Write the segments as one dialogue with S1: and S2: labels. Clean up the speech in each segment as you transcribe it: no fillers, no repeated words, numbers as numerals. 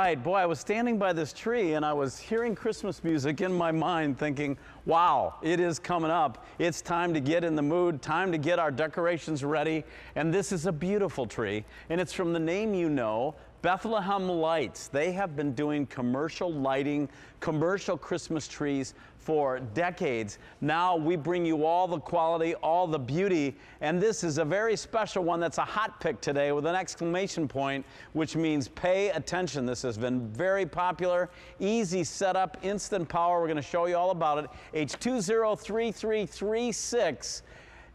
S1: Right, boy, I was standing by this tree and I was hearing Christmas music in my mind thinking, wow, it is coming up. It's time to get in the mood, time to get our decorations ready. And this is a beautiful tree, and it's from the name you know, Bethlehem Lights. They have been doing commercial lighting, commercial Christmas trees for decades. Now we bring you all the quality, all the beauty, and this is a very special one that's a hot pick today with an exclamation point, which means pay attention. This has been very popular, easy setup, instant power. We're going to show you all about it. H203336.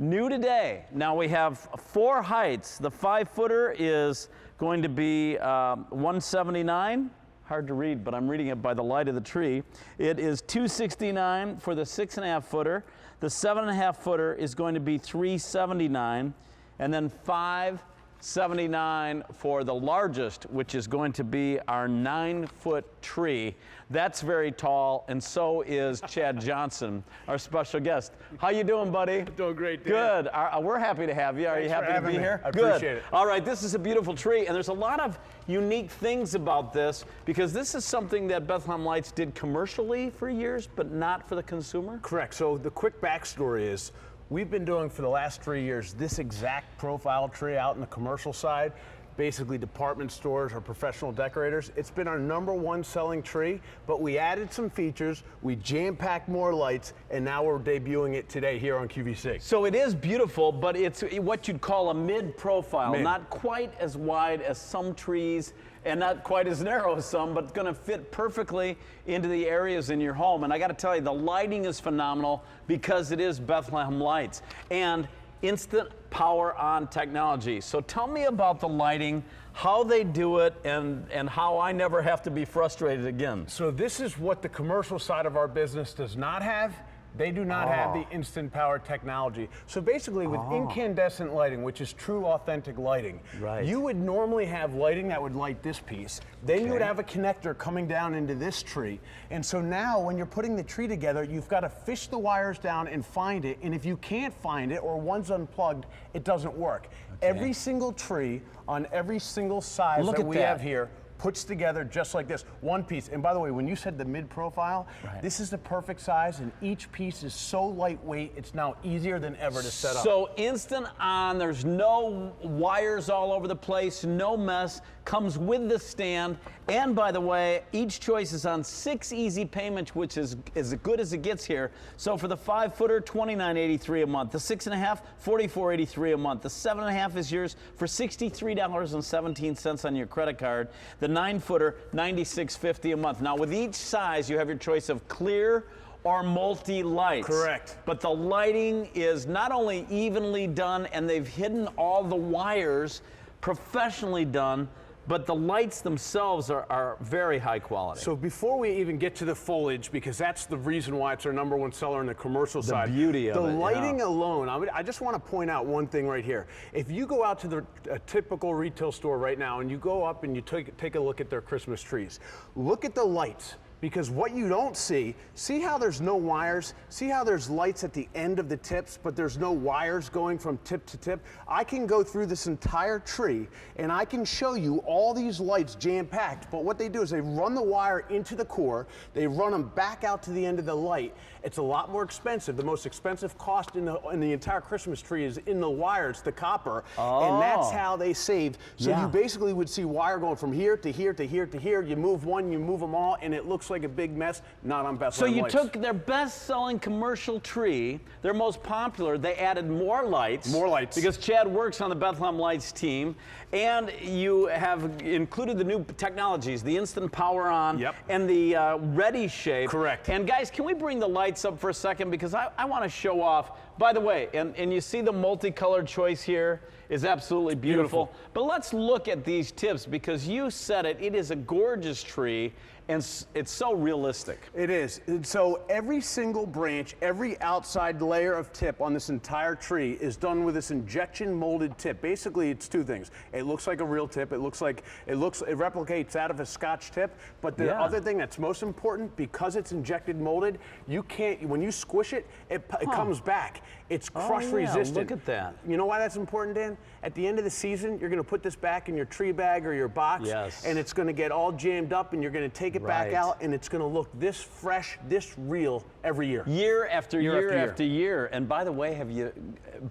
S1: New today. Now we have 4 heights. The 5-footer is going to be 179. Hard to read, but I'm reading it by the light of the tree. It is 269 for the 6.5-footer. The 7.5-footer is going to be 379, and then 579 for the largest, which is going to be our 9-foot tree. That's very tall, and so is Chad Johnson, our special guest. How you doing, buddy?
S2: Doing great, Dan.
S1: Good. We're happy to have you. Are you happy to be here?
S2: I appreciate it.
S1: All right, this is a beautiful tree, and there's a lot of unique things about this because this is something that Bethlehem Lights did commercially for years, but not for the consumer?
S2: Correct. So the quick backstory is we've been doing for the last 3 years this exact profile tree out in the commercial side, basically department stores or professional decorators. It's been our #1 selling tree, but we added some features, we jam-packed more lights, and now we're debuting it today here on QVC.
S1: So it is beautiful, but it's what you'd call a mid-profile, not quite as wide as some trees and not quite as narrow as some, but it's going to fit perfectly into the areas in your home. And I got to tell you, the lighting is phenomenal because it is Bethlehem Lights and instant power on technology. So tell me about the lighting, how they do it, and how I never have to be frustrated again.
S2: So this is what the commercial side of our business does not have. They do not have the instant power technology. So basically with incandescent lighting, which is true authentic lighting, you would normally have lighting that would light this piece. Then you would have a connector coming down into this tree. And so now when you're putting the tree together, you've got to fish the wires down and find it. And if you can't find it or one's unplugged, it doesn't work. Every single tree on every single size that we have here puts together just like this, one piece. And by the way, when you said the mid-profile, this is the perfect size, and each piece is so lightweight, it's now easier than ever to set up.
S1: So instant on, there's no wires all over the place, no mess, comes with the stand. And by the way, each choice is on 6 easy payments, which is as good as it gets here. So for the 5-footer, $29.83 a month. The 6.5, $44.83 a month. The 7.5 is yours for $63.17 on your credit card. The 9-footer, $96.50 a month. Now with each size, you have your choice of clear or multi-lights.
S2: Correct.
S1: But the lighting is not only evenly done, and they've hidden all the wires, professionally done, but the lights themselves are very high quality.
S2: So before we even get to the foliage, because that's the reason why it's our #1 seller on the commercial side.
S1: The beauty of it.
S2: The lighting alone, I just want to point out one thing right here. If you go out to a typical retail store right now and you go up and you take a look at their Christmas trees, look at the lights. Because what you don't see how there's no wires, see how there's lights at the end of the tips, but there's no wires going from tip to tip? I can go through this entire tree and I can show you all these lights jam-packed, but what they do is they run the wire into the core, they run them back out to the end of the light. It's a lot more expensive. The most expensive cost in the entire Christmas tree is in the wires, the copper, and that's how they save. So you basically would see wire going from here to here to here to here. You move one, you move them all, and it looks like a big mess, not on Bethlehem Lights.
S1: So you took their best-selling commercial tree, their most popular, they added more lights.
S2: More lights.
S1: Because Chad works on the Bethlehem Lights team, and you have included the new technologies, the instant power on, and the ready shape.
S2: Correct.
S1: And guys, can we bring the lights up for a second? Because I want to show off, by the way, and you see the multicolored choice here is absolutely beautiful. But let's look at these tips because you said it, it is a gorgeous tree. And it's so realistic.
S2: It is. And so every single branch, every outside layer of tip on this entire tree is done with this injection molded tip. Basically, it's 2 things. It looks like a real tip. It replicates out of a Scotch tip. But the other thing that's most important, because it's injected molded, you can't, when you squish it, it comes back. It's crush resistant.
S1: Look at that.
S2: You know why that's important, Dan? at the end of the season, you're going to put this back in your tree bag or your box,
S1: Yes.
S2: and it's going to get all jammed up, and you're going to take it back
S1: Right.
S2: out, and it's going to look this fresh, this real every year.
S1: Year after
S2: Year
S1: year
S2: after year.
S1: after year. And by the way, have you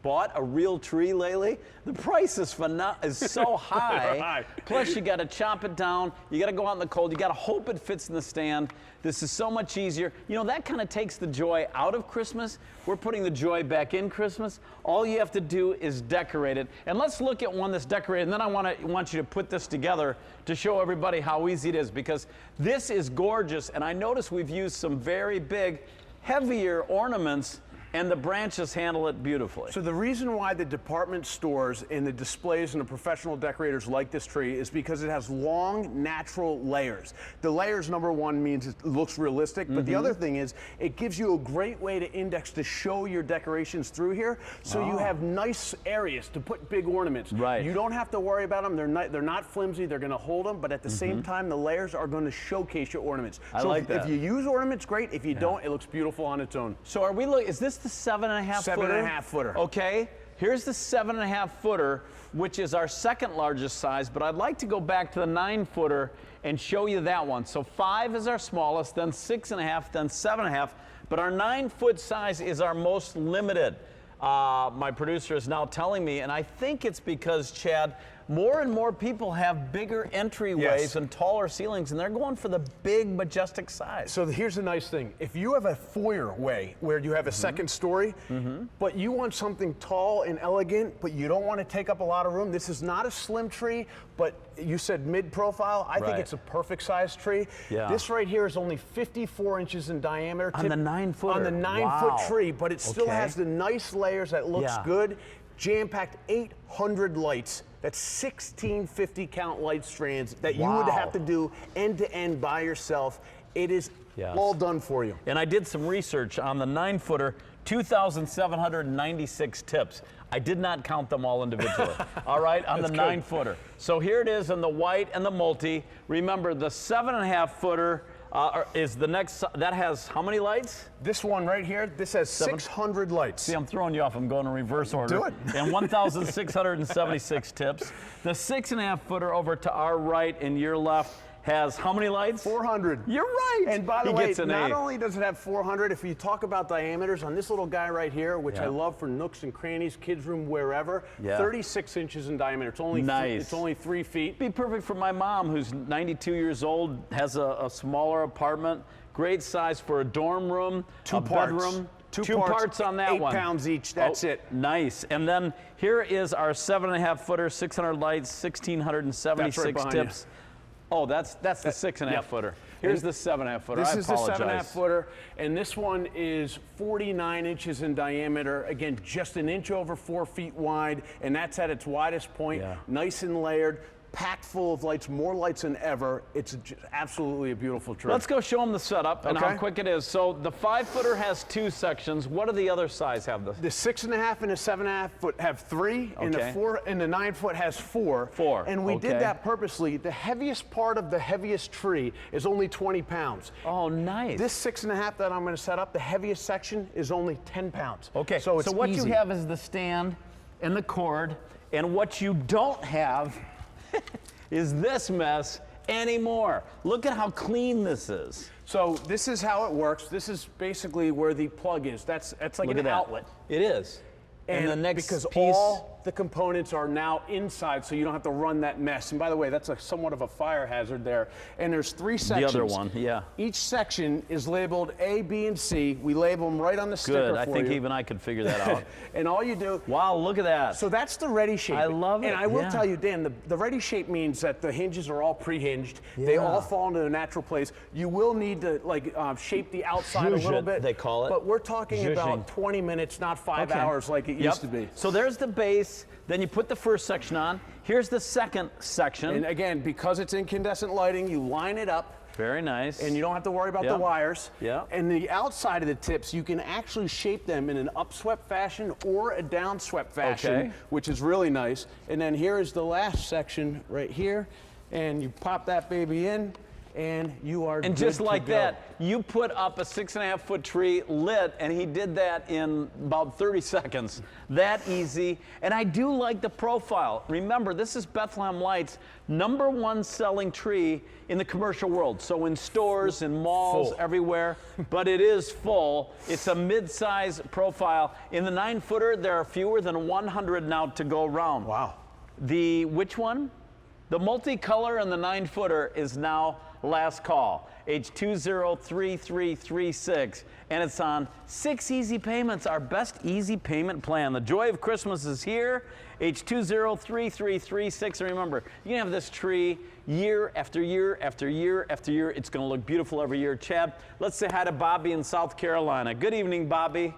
S1: bought a real tree lately? The price is so high.
S2: Right.
S1: Plus, you got to chop it down. You got to go out in the cold. You got to hope it fits in the stand. This is so much easier. You know, that kind of takes the joy out of Christmas. We're putting the joy back in Christmas. All you have to do is decorate it. And let's look at one that's decorated. And then I want you to put this together to show everybody how easy it is, because this is gorgeous. And I notice we've used some very big, heavier ornaments, and the branches handle it beautifully.
S2: So the reason why the department stores and the displays and the professional decorators like this tree is because it has long, natural layers. The layers, number one, means it looks realistic, but the other thing is it gives you a great way to index to show your decorations through here, so you have nice areas to put big ornaments.
S1: Right.
S2: You don't have to worry about them. They're not flimsy. They're going to hold them, but at the same time, the layers are going to showcase your ornaments.
S1: I
S2: so
S1: like
S2: if
S1: that.
S2: you use ornaments, great. If you don't, it looks beautiful on its own.
S1: So are we is this the 7.5 footer?
S2: 7.5 footer.
S1: Okay, here's the 7.5 footer, which is our second largest size, but I'd like to go back to the 9 footer and show you that one. So 5 is our smallest, then 6.5, then 7.5, but our 9 foot size is our most limited. My producer is now telling me, and I think it's because, Chad, more and more people have bigger entryways
S2: Yes.
S1: and taller ceilings, and they're going for the big, majestic size.
S2: So here's the nice thing. If you have a foyer way where you have a second story, but you want something tall and elegant, but you don't want to take up a lot of room, this is not a slim tree, but you said mid-profile. I think
S1: Right.
S2: it's a perfect size tree.
S1: Yeah.
S2: This right here is only 54 inches in diameter.
S1: On the 9 footer.
S2: On the 9
S1: Wow.
S2: foot tree, but it still
S1: Okay.
S2: has the nice layers that looks
S1: Yeah.
S2: good. Jam-packed 800 lights. That's 1650 count light strands that you would
S1: Wow.
S2: have to do end to end by yourself. It is
S1: Yes.
S2: all done for you.
S1: And I did some research on the 9 footer, 2,796 tips. I did not count them all individually. All right, on the
S2: That's
S1: 9
S2: good.
S1: footer. So here it is in the white and the multi. Remember, the 7.5 footer is the next, that has how many lights?
S2: This one right here, this has 600 lights.
S1: See, I'm throwing you off. I'm going in reverse order.
S2: Do it.
S1: And 1,676 tips. The 6.5 footer over to our right and your left has how many lights?
S2: 400.
S1: You're right.
S2: And by the
S1: He
S2: way,
S1: gets an
S2: not
S1: A.
S2: only does it have 400, if you talk about diameters on this little guy right here, which
S1: Yeah.
S2: I love for nooks and crannies, kids' room, wherever,
S1: Yeah.
S2: 36 inches in diameter. It's only
S1: Nice.
S2: it's only 3 feet.
S1: Be perfect for my mom, who's 92 years old, has a smaller apartment. Great size for a dorm room, a
S2: parts.
S1: bedroom.
S2: Two parts,
S1: on that
S2: 8
S1: one.
S2: pounds each. That's it.
S1: Nice. And then here is our 7.5 footer, 600 lights, 1,676
S2: That's right behind
S1: tips. Oh, that's the 6.5
S2: yep.
S1: footer. Here's the 7.5 footer.
S2: This
S1: I
S2: is the
S1: apologize.
S2: 7.5 footer, and this one is 49 inches in diameter. Again, just an inch over 4 feet wide, and that's at its widest point.
S1: Yeah.
S2: Nice and layered, packed full of lights, more lights than ever. It's absolutely a beautiful tree.
S1: Let's go show them the setup and how
S2: Okay.
S1: quick it is. So the 5 footer has 2 sections. What do the other size have?
S2: The 6.5 and the 7.5 foot have 3, and
S1: Okay.
S2: the 9 foot has 4.
S1: 4,
S2: And we
S1: okay.
S2: did that purposely. The heaviest part of the heaviest tree is only 20 pounds.
S1: Oh, nice.
S2: This 6.5 that I'm going to set up, the heaviest section is only 10 pounds.
S1: Okay,
S2: so it's
S1: what
S2: easy.
S1: you have is the stand and the cord, and what you don't have is this mess anymore. Look at how clean this is.
S2: So this is how it works. This is basically where the plug is. That's like
S1: Look
S2: an
S1: at that.
S2: outlet.
S1: It is. And the next
S2: because
S1: piece,
S2: all the components are now inside, so you don't have to run that mess. And by the way, that's somewhat of a fire hazard there. And there's 3 sections.
S1: other one, yeah.
S2: Each section is labeled A, B, and C. We label them right on the sticker
S1: good. I
S2: for
S1: think
S2: you.
S1: even I could figure that out.
S2: And all you do.
S1: Wow, look at that.
S2: So that's the ready shape.
S1: I love it,
S2: And I will
S1: yeah.
S2: tell you, Dan, the ready shape means that the hinges are all pre-hinged. They
S1: Yeah.
S2: all fall into a natural place. You will need to shape the outside a little
S1: Zhuzh it,
S2: bit.
S1: they call it.
S2: But we're talking
S1: Zhuzhing.
S2: about 20 minutes, not 5
S1: Okay.
S2: hours like it
S1: Yep.
S2: used to be.
S1: So there's the base, then you put the first section on. Here's the second section.
S2: And again, because it's incandescent lighting, you line it up.
S1: Very nice.
S2: And you don't have to worry about
S1: Yeah.
S2: the wires.
S1: Yeah.
S2: And the outside of the tips, you can actually shape them in an upswept fashion or a downswept fashion,
S1: Okay.
S2: which is really nice. And then here is the last section right here. And you pop that baby in, and you are
S1: And
S2: good
S1: just
S2: to
S1: like
S2: go.
S1: that, you put up a 6.5-foot tree lit, and he did that in about 30 seconds. That easy. And I do like the profile. Remember, this is Bethlehem Lights, #1 selling tree in the commercial world. So in stores, in malls,
S2: Full.
S1: everywhere. But it is full. It's a mid-size profile. In the 9-footer, there are fewer than 100 now to go around.
S2: Wow.
S1: Which one? The multicolor and the 9-footer is now last call. H203336, and it's on 6 easy payments, our best easy payment plan. The joy of Christmas is here. H203336, and remember, you can have this tree year after year after year after year. It's going to look beautiful every year. Chad, let's say hi to Bobby in South Carolina. Good evening, Bobby.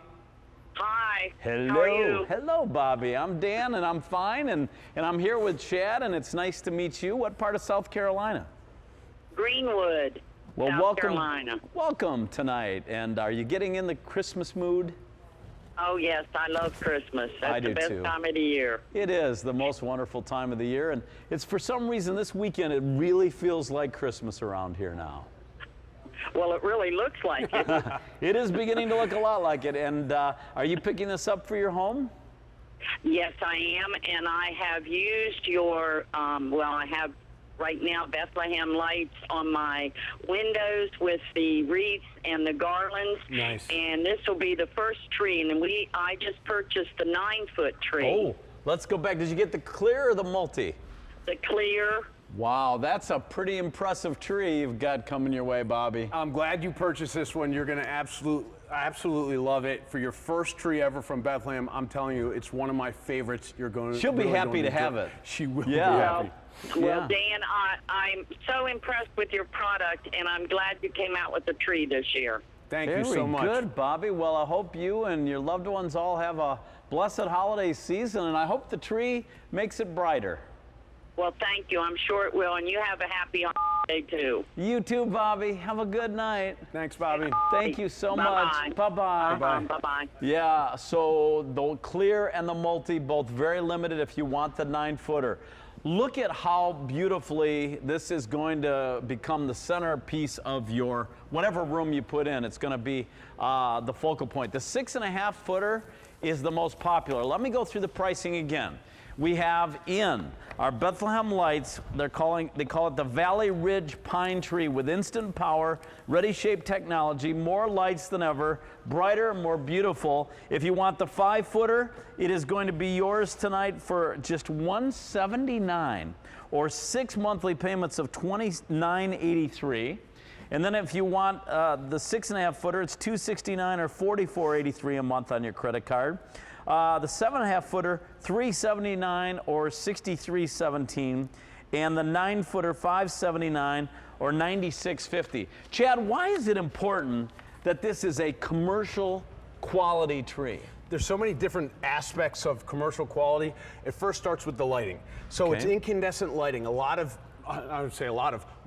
S3: Hi.
S1: Hello.
S3: How are you?
S1: Hello, Bobby. I'm Dan, and I'm fine, and I'm here with Chad, and it's nice to meet you. What part of South Carolina?
S3: Greenwood,
S1: Well,
S3: South
S1: welcome,
S3: Carolina.
S1: welcome tonight. And are you getting in the Christmas mood?
S3: Oh, yes, I love Christmas. That's
S1: I do
S3: the best
S1: too.
S3: time of the year.
S1: It is the most wonderful time of the year, and it's for some reason this weekend it really feels like Christmas around here now.
S3: Well, it really looks like it.
S1: It is beginning to look a lot like it. And are you picking this up for your home?
S3: Yes, I am, and I have used your, I have right now Bethlehem lights on my windows with the wreaths and the garlands.
S2: Nice.
S3: And this will be the first tree, and I just purchased the 9-foot tree.
S1: Oh, let's go back. Did you get the clear or the multi?
S3: The clear.
S1: Wow, that's a pretty impressive tree you've got coming your way, Bobby.
S2: I'm glad you purchased this one. You're going to absolutely love it. For your first tree ever from Bethlehem, I'm telling you, it's one of my favorites. You're going to.
S1: She'll be
S2: really
S1: happy
S2: going
S1: to
S2: enjoy
S1: have it.
S2: She will
S1: Yeah.
S2: be
S3: Well,
S2: happy.
S1: Yeah.
S3: Dan, I'm so impressed with your product, and I'm glad you came out with the tree this year.
S2: Thank
S1: Very
S2: you so much.
S1: good, Bobby. Well, I hope you and your loved ones all have a blessed holiday season, and I hope the tree makes it brighter.
S3: Well, thank you. I'm sure it will, and you have a happy holiday, too.
S1: You too, Bobby. Have a good night.
S2: Thanks, Bobby.
S1: Thank you so
S3: Bye-bye.
S1: much. Bye-bye.
S2: Bye-bye.
S3: Bye-bye.
S1: Yeah, so the clear and the multi, both very limited if you want the 9-footer. Look at how beautifully this is going to become the centerpiece of your whatever room you put in. It's going to be the focal point. The 6.5-footer is the most popular. Let me go through the pricing again. We have in our Bethlehem lights, they call it the Valley Ridge Pine Tree with instant power, ready shape technology, more lights than ever, brighter, more beautiful. If you want the 5-footer, it is going to be yours tonight for just $179 or 6 monthly payments of $29.83. And then if you want the 6.5-footer, it's $269 or $44.83 a month on your credit card. The 7.5-footer, $379 or $63.17, and the 9-footer, $579 or $96.50. Chad, why is it important that this is a commercial quality tree?
S2: There's so many different aspects of commercial quality. It first starts with the lighting. So it's
S1: Okay.
S2: incandescent lighting.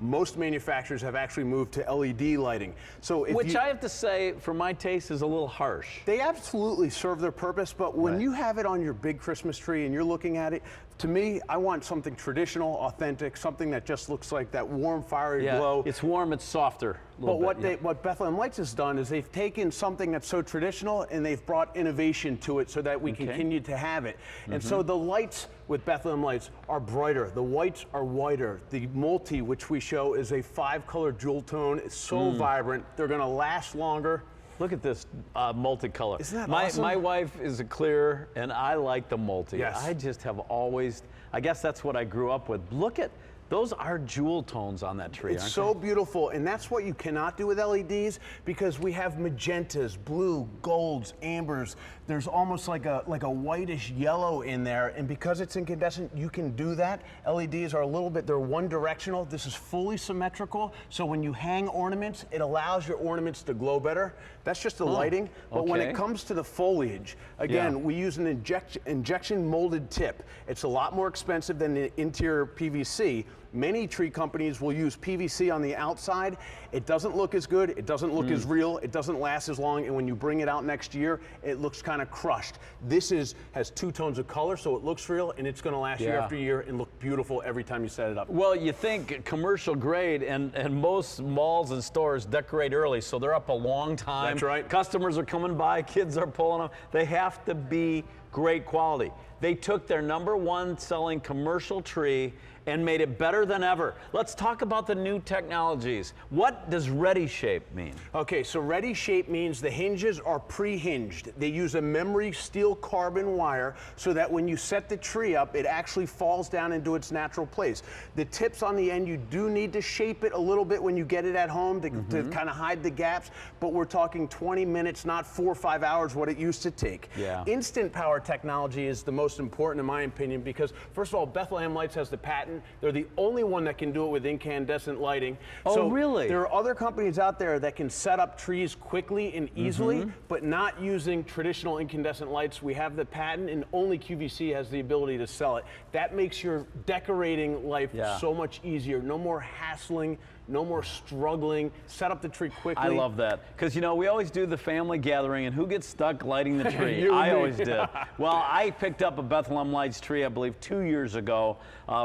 S2: Most manufacturers have actually moved to LED lighting. So if
S1: Which I have to say, for my taste, is a little harsh.
S2: they absolutely serve their purpose, but when
S1: Right.
S2: you have it on your big Christmas tree and you're looking at it, to me, I want something traditional, authentic, something that just looks like that warm, fiery
S1: Yeah,
S2: glow.
S1: it's warm, it's softer. a little
S2: But
S1: bit, yeah.
S2: what Bethlehem Lights has done is they've taken something that's so traditional and they've brought innovation to it so that we can
S1: Okay.
S2: continue to have it. And so the lights with Bethlehem Lights are brighter. The whites are whiter. The multi, which we show, is a 5-color jewel tone. It's so vibrant. They're going to last longer.
S1: Look at this multicolor.
S2: Isn't that
S1: my,
S2: awesome?
S1: My wife is a clear, and I like the multi.
S2: Yes.
S1: I just have always, I guess that's what I grew up with. Look at, those are jewel tones on that tree,
S2: It's
S1: aren't
S2: so beautiful, and that's what you cannot do with LEDs because we have magentas, blue, golds, ambers. There's almost like a whitish yellow in there, and because it's incandescent, you can do that. LEDs are a little bit, they're one directional. This is fully symmetrical, so when you hang ornaments, it allows your ornaments to glow better. That's just the lighting, but when
S1: okay.
S2: it comes to the foliage, again,
S1: Yeah.
S2: we use an injection molded tip. It's a lot more expensive than the interior PVC. Many tree companies will use PVC on the outside. It doesn't look as good, it doesn't look as real, it doesn't last as long, and when you bring it out next year, it looks kind of crushed. This has 2 tones of color, so it looks real, and it's going to last year
S1: Yeah.
S2: after year and look beautiful every time you set it up.
S1: Well, you think commercial grade, and most malls and stores decorate early, so they're up a long time.
S2: That's right.
S1: Customers are coming by, kids are pulling them. They have to be great quality. They took their #1 selling commercial tree and made it better than ever. Let's talk about the new technologies. What does Ready Shape mean?
S2: Okay, so Ready Shape means the hinges are pre-hinged. They use a memory steel carbon wire so that when you set the tree up, it actually falls down into its natural place. The tips on the end, you do need to shape it a little bit when you get it at home to kind of hide the gaps, but we're talking 20 minutes, not 4 or 5 hours, what it used to take.
S1: Yeah.
S2: Instant power technology is the most important in my opinion because, first of all, Bethlehem Lights has the patent. They're the only one that can do it with incandescent lighting.
S1: Oh,
S2: so
S1: really?
S2: There are other companies out there that can set up trees quickly and easily, but not using traditional incandescent lights. We have the patent, and only QVC has the ability to sell it. That makes your decorating life so much easier. No more hassling, no more struggling. Set up the tree quickly.
S1: I love that. Because, you know, we always do the family gathering, and who gets stuck lighting the tree?
S2: You and
S1: I
S2: me.
S1: always did. Well, I picked up a Bethlehem Lights tree, I believe, 2 years ago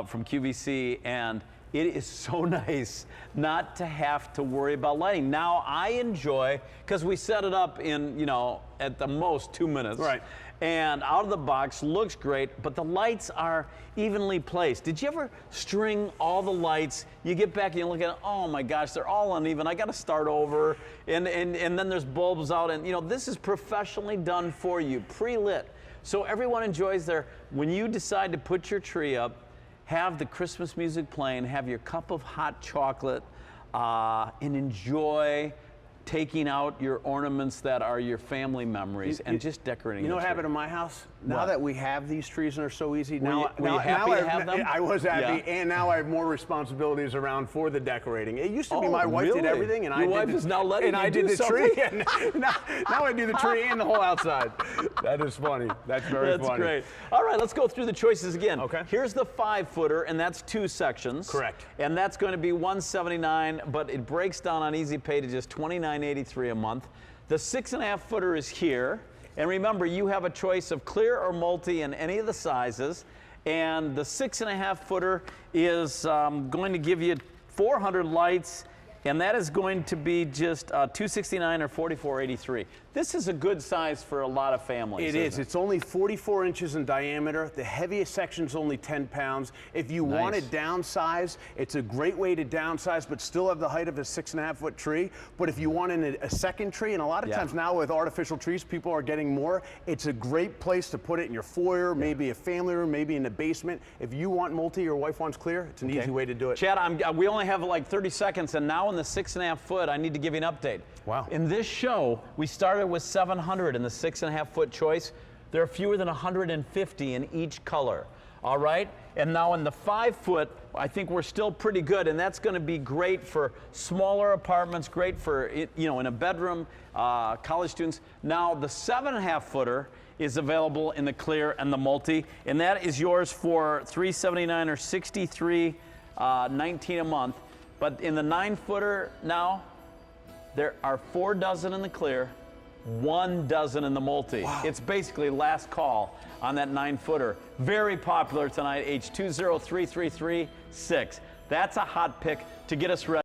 S1: from QVC, and it is so nice not to have to worry about lighting. Now I enjoy, because we set it up in, you know, at the most 2 minutes.
S2: Right.
S1: And out of the box, looks great, but the lights are evenly placed. Did you ever string all the lights? You get back and you look at it, oh my gosh, they're all uneven. I got to start over. And then there's bulbs out, and you know, this is professionally done for you, pre-lit. So everyone enjoys when you decide to put your tree up, have the Christmas music playing, have your cup of hot chocolate, and enjoy taking out your ornaments that are your family memories and just decorating.
S2: You know
S1: the
S2: what
S1: tree.
S2: happened in my house? Now
S1: What?
S2: that we have these trees and they're so easy, now
S1: were you happy to have them?
S2: I was happy,
S1: Yeah.
S2: and now I have more responsibilities around for the decorating. It used to be
S1: Oh,
S2: my wife
S1: really?
S2: did everything, and
S1: Your
S2: I
S1: wife
S2: did
S1: is now letting
S2: and
S1: you
S2: I did
S1: do
S2: the tree.
S1: something?
S2: And now I do the tree and the whole outside. That is funny. That's very funny.
S1: That's great. All right, let's go through the choices again.
S2: Okay.
S1: Here's the 5-footer, and that's 2 sections.
S2: Correct.
S1: And that's going to be $179, but it breaks down on Easy Pay to just $29.83 a month. The 6.5-footer is here. And remember, you have a choice of clear or multi in any of the sizes. And the 6.5-footer is going to give you 400 lights, and that is going to be just $269 or $44.83. This is a good size for a lot of families.
S2: It is. It's only 44 inches in diameter. The heaviest section is only 10 pounds. If you want to downsize, it's a great way to downsize, but still have the height of a 6.5-foot tree. But if you want a second tree, and a lot of times now with artificial trees, people are getting more, it's a great place to put it in your foyer, maybe a family room, maybe in the basement. If you want multi, your wife wants clear, it's an easy way to do it.
S1: Chad, we only have like 30 seconds, and now in the 6.5-foot, I need to give you an update.
S2: Wow.
S1: In this show, we started with 700 in the 6.5-foot choice. There are fewer than 150 in each color. All right? And now in the 5-foot, I think we're still pretty good, and that's going to be great for smaller apartments, great for, you know, in a bedroom, college students. Now the 7.5-footer is available in the clear and the multi, and that is yours for $379 or $63.19 a month. But in the 9-footer now, there are 4 dozen in the clear, 1 dozen in the multi. Wow. It's basically last call on that 9-footer. Very popular tonight, H203336. That's a hot pick to get us ready.